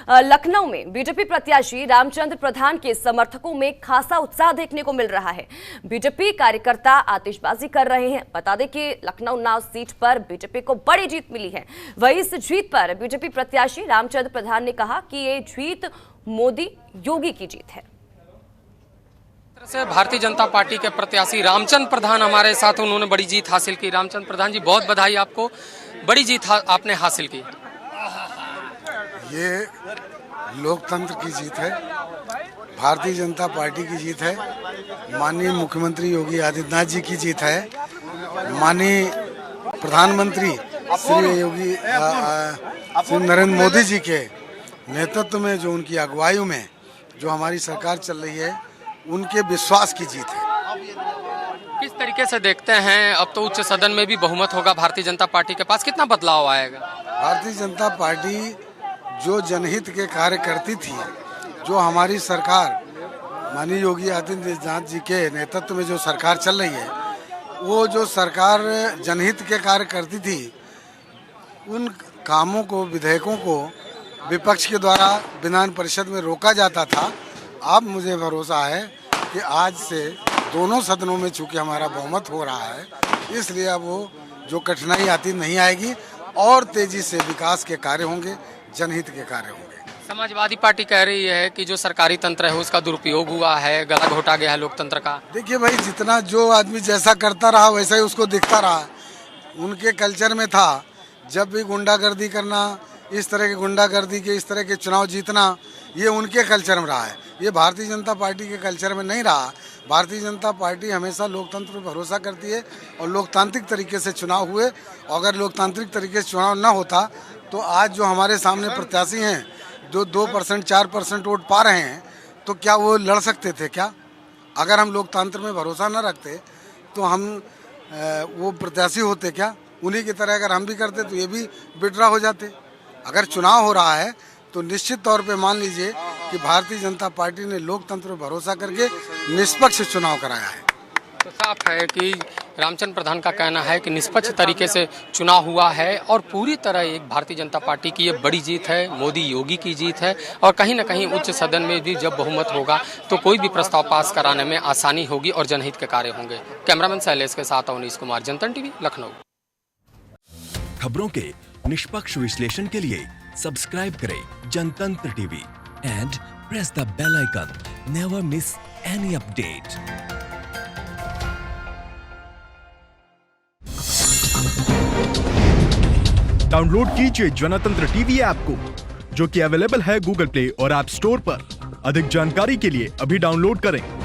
लखनऊ में बीजेपी प्रत्याशी रामचंद्र प्रधान के समर्थकों में खासा उत्साह देखने को मिल रहा है। बीजेपी कार्यकर्ता आतिशबाजी कर रहे हैं। बता दें कि लखनऊ नाव सीट पर बीजेपी को बड़ी जीत मिली है। वहीं इस जीत पर बीजेपी प्रत्याशी रामचंद्र प्रधान ने कहा कि ये जीत मोदी योगी की जीत है। से भारतीय जनता पार्टी के प्रत्याशी रामचंद्र प्रधान हमारे साथ, उन्होंने बड़ी जीत हासिल की। रामचंद्र प्रधान जी, बहुत बधाई आपको, बड़ी जीत आपने हासिल की। ये लोकतंत्र की जीत है, भारतीय जनता पार्टी की जीत है, माननीय मुख्यमंत्री योगी आदित्यनाथ जी की जीत है, माननीय प्रधानमंत्री श्री नरेंद्र मोदी जी के नेतृत्व में, जो उनकी अगुवाई में जो हमारी सरकार चल रही है, उनके विश्वास की जीत है। किस तरीके से देखते हैं, अब तो उच्च सदन में भी बहुमत होगा भारतीय जनता पार्टी के पास, कितना बदलाव आएगा? भारतीय जनता पार्टी जो जनहित के कार्य करती थी, जो हमारी सरकार माननीय योगी आदित्यनाथ जी के नेतृत्व में जो सरकार चल रही है, वो जो सरकार जनहित के कार्य करती थी, उन कामों को, विधेयकों को विपक्ष के द्वारा विधान परिषद में रोका जाता था। अब मुझे भरोसा है कि आज से दोनों सदनों में चूंकि हमारा बहुमत हो रहा है, इसलिए अब वो जो कठिनाई आती नहीं आएगी और तेजी से विकास के कार्य होंगे, जनहित के कार्य होंगे। समाजवादी पार्टी कह रही है कि जो सरकारी तंत्र है उसका दुरुपयोग हुआ है, गला घोटा गया है लोकतंत्र का। देखिए भाई, जितना जो आदमी जैसा करता रहा वैसा ही उसको दिखता रहा। उनके कल्चर में था, जब भी गुंडागर्दी करना, इस तरह की गुंडागर्दी के, इस तरह के चुनाव जीतना, ये उनके कल्चर में रहा है। ये भारतीय जनता पार्टी के कल्चर में नहीं रहा। भारतीय जनता पार्टी हमेशा लोकतंत्र पर भरोसा करती है और लोकतांत्रिक तरीके से चुनाव हुए। अगर लोकतांत्रिक तरीके से चुनाव न होता तो आज जो हमारे सामने प्रत्याशी हैं, जो 2%, 4% वोट पा रहे हैं, तो क्या वो लड़ सकते थे क्या? अगर हम लोकतंत्र में भरोसा न रखते तो हम वो प्रत्याशी होते क्या? उन्हीं की तरह अगर हम भी करते तो ये भी विड्रॉ हो जाते। अगर चुनाव हो रहा है तो निश्चित तौर पे मान लीजिए कि भारतीय जनता पार्टी ने लोकतंत्र पर भरोसा करके निष्पक्ष चुनाव कराया है। तो साफ है कि रामचंद्र प्रधान का कहना है कि निष्पक्ष तरीके से चुनाव हुआ है और पूरी तरह एक भारतीय जनता पार्टी की ये बड़ी जीत है, मोदी योगी की जीत है। और कहीं न कहीं उच्च सदन में भी जब बहुमत होगा तो कोई भी प्रस्ताव पास कराने में आसानी होगी और जनहित के कार्य होंगे। कैमरामैन शैलेश के साथ अवनीश कुमार, जनतन टीवी, लखनऊ। खबरों के निष्पक्ष विश्लेषण के लिए सब्सक्राइब करें Jantantra TV and press the bell icon. Never miss any update. Download कीजिए जनतंत्र टीवी ऐप को, जो कि अवेलेबल है गूगल प्ले और ऐप स्टोर पर। अधिक जानकारी के लिए अभी डाउनलोड करें।